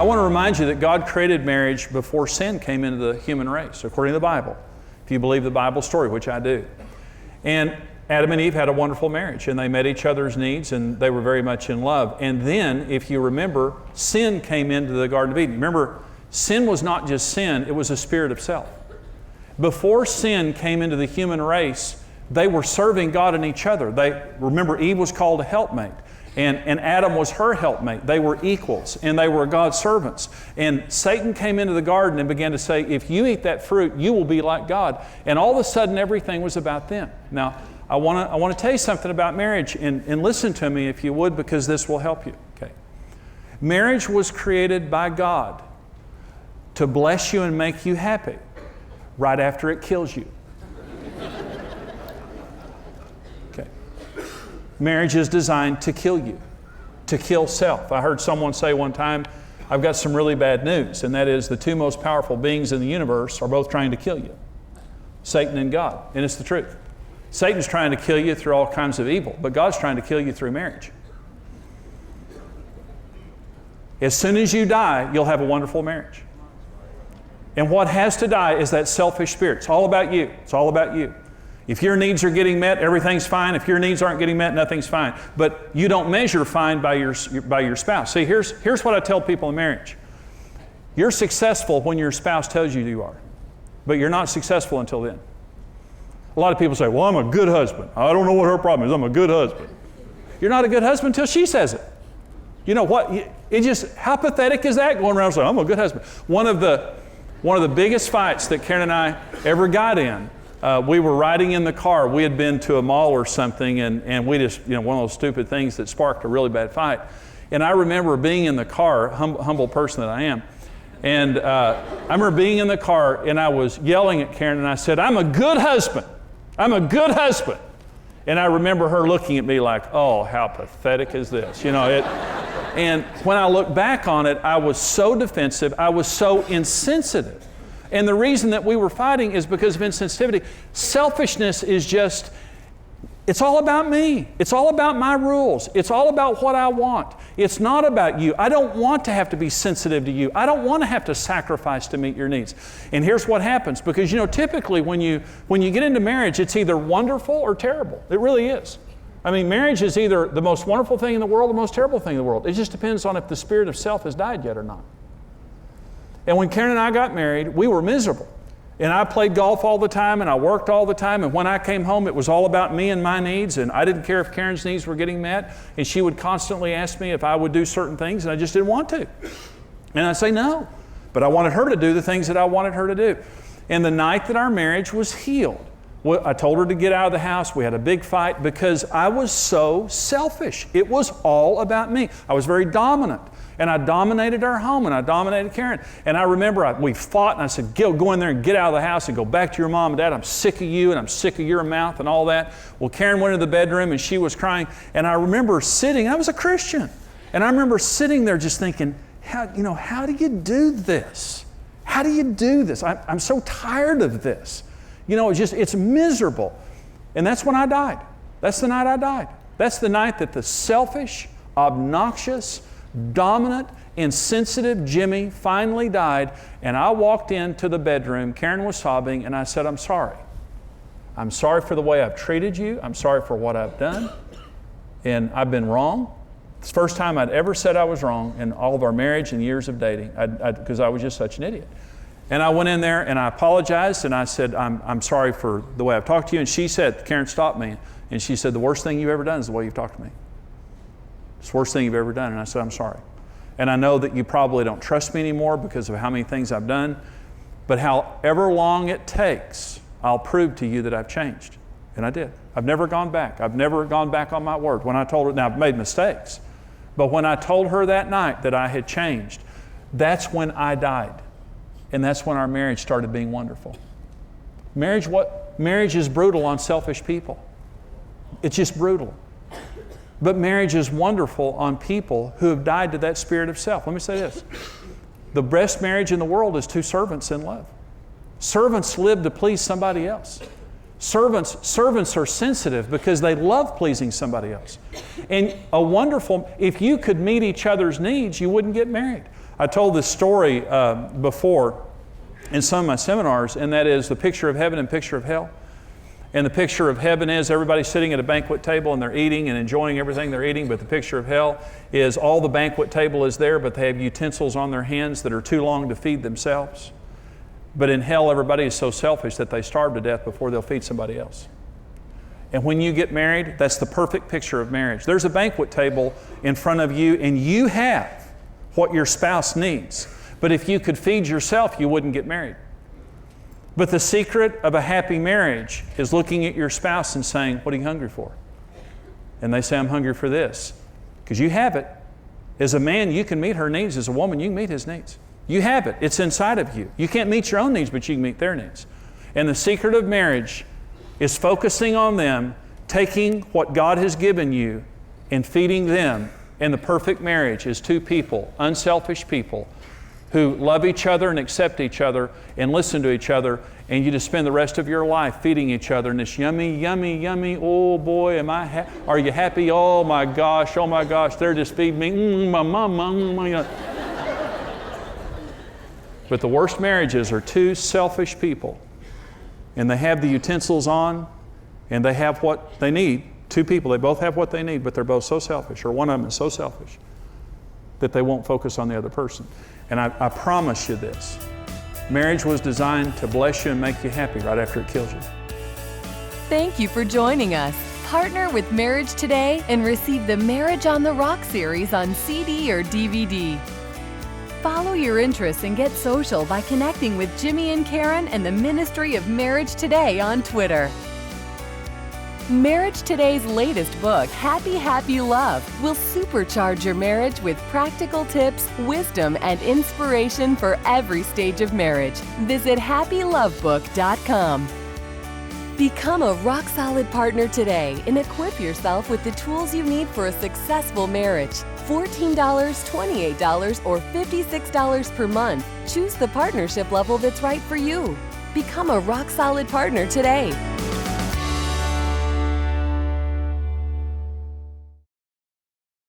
I want to remind you that God created marriage before sin came into the human race, according to the Bible. If you believe the Bible story, which I do. And Adam and Eve had a wonderful marriage, and they met each other's needs, and they were very much in love. And then, if you remember, sin came into the Garden of Eden. Remember, sin was not just sin, it was a spirit of self. Before sin came into the human race, they were serving God and each other. Remember, Eve was called a helpmate. And Adam was her helpmate. They were equals, and they were God's servants. And Satan came into the garden and began to say, if you eat that fruit, you will be like God. And all of a sudden, everything was about them. Now, I want to tell you something about marriage, and listen to me if you would, because this will help you. Okay. Marriage was created by God to bless you and make you happy right after it kills you. Marriage is designed to kill you, to kill self. I heard someone say one time, I've got some really bad news, and that is the two most powerful beings in the universe are both trying to kill you, Satan and God, and it's the truth. Satan's trying to kill you through all kinds of evil, but God's trying to kill you through marriage. As soon as you die, you'll have a wonderful marriage. And what has to die is that selfish spirit. It's all about you. It's all about you. If your needs are getting met, everything's fine. If your needs aren't getting met, nothing's fine. But you don't measure fine by your spouse. See, here's what I tell people in marriage. You're successful when your spouse tells you you are, but you're not successful until then. A lot of people say, well, I'm a good husband. I don't know what her problem is. I'm a good husband. You're not a good husband until she says it. You know what? How pathetic is that, going around saying, I'm a good husband? One of the biggest fights that Karen and I ever got in, we were riding in the car. We had been to a mall or something, and we just, one of those stupid things that sparked a really bad fight. And I remember being in the car, humble person that I am, and I remember being in the car, and I was yelling at Karen, and I said, I'm a good husband. I'm a good husband. And I remember her looking at me like, oh, how pathetic is this? And when I look back on it, I was so defensive. I was so insensitive. And the reason that we were fighting is because of insensitivity. Selfishness is just, it's all about me. It's all about my rules. It's all about what I want. It's not about you. I don't want to have to be sensitive to you. I don't want to have to sacrifice to meet your needs. And here's what happens, because typically when you get into marriage, it's either wonderful or terrible. It really is. I mean, marriage is either the most wonderful thing in the world or the most terrible thing in the world. It just depends on if the spirit of self has died yet or not. And when Karen and I got married, we were miserable. And I played golf all the time, and I worked all the time, and when I came home, it was all about me and my needs, and I didn't care if Karen's needs were getting met, and she would constantly ask me if I would do certain things, and I just didn't want to. And I'd say no, but I wanted her to do the things that I wanted her to do. And the night that our marriage was healed, I told her to get out of the house. We had a big fight because I was so selfish. It was all about me. I was very dominant. And I dominated our home, and I dominated Karen. And I remember we fought, and I said, go in there and get out of the house and go back to your mom and dad. I'm sick of you, and I'm sick of your mouth and all that. Well, Karen went into the bedroom, and she was crying. And I remember sitting, I was a Christian, and I remember sitting there just thinking, how do you do this? How do you do this? I'm so tired of this. It's miserable. And that's when I died. That's the night I died. That's the night that the selfish, obnoxious, dominant, insensitive Jimmy finally died, and I walked into the bedroom. Karen was sobbing, and I said, I'm sorry. I'm sorry for the way I've treated you. I'm sorry for what I've done, and I've been wrong. It's the first time I'd ever said I was wrong in all of our marriage and years of dating, because I was just such an idiot. And I went in there, and I apologized, and I said, I'm sorry for the way I've talked to you. And she said, Karen stopped me, and she said, the worst thing you've ever done is the way you've talked to me. It's the worst thing you've ever done. And I said, I'm sorry. And I know that you probably don't trust me anymore because of how many things I've done. But however long it takes, I'll prove to you that I've changed. And I did. I've never gone back. I've never gone back on my word. When I told her, now I've made mistakes, but when I told her that night that I had changed, that's when I died. And that's when our marriage started being wonderful. Marriage is brutal on selfish people. It's just brutal. But marriage is wonderful on people who have died to that spirit of self. Let me say this. The best marriage in the world is two servants in love. Servants live to please somebody else. Servants are sensitive because they love pleasing somebody else. And if you could meet each other's needs, you wouldn't get married. I told this story before in some of my seminars, and that is the picture of heaven and picture of hell. And the picture of heaven is everybody sitting at a banquet table and they're eating and enjoying everything they're eating, but the picture of hell is all the banquet table is there, but they have utensils on their hands that are too long to feed themselves. But in hell, everybody is so selfish that they starve to death before they'll feed somebody else. And when you get married, that's the perfect picture of marriage. There's a banquet table in front of you, and you have what your spouse needs. But if you could feed yourself, you wouldn't get married. But the secret of a happy marriage is looking at your spouse and saying, what are you hungry for? And they say, I'm hungry for this. Because you have it. As a man, you can meet her needs. As a woman, you can meet his needs. You have it. It's inside of you. You can't meet your own needs, but you can meet their needs. And the secret of marriage is focusing on them, taking what God has given you and feeding them. And the perfect marriage is two people, unselfish people, who love each other and accept each other and listen to each other, and you just spend the rest of your life feeding each other in this yummy, yummy, yummy, oh boy, are you happy? Oh my gosh, they're just feeding me, my mama. But the worst marriages are two selfish people, and they have the utensils on, and they have what they need. Two people, they both have what they need, but they're both so selfish, or one of them is so selfish, that they won't focus on the other person. And I promise you this, marriage was designed to bless you and make you happy right after it kills you. Thank you for joining us. Partner with Marriage today and receive the Marriage on the Rock series on CD or DVD. Follow your interests and get social by connecting with Jimmy and Karen and the Ministry of Marriage Today on Twitter. Marriage Today's latest book, Happy, Happy Love, will supercharge your marriage with practical tips, wisdom, and inspiration for every stage of marriage. Visit happylovebook.com. Become a rock-solid partner today and equip yourself with the tools you need for a successful marriage. $14, $28, or $56 per month. Choose the partnership level that's right for you. Become a rock-solid partner today.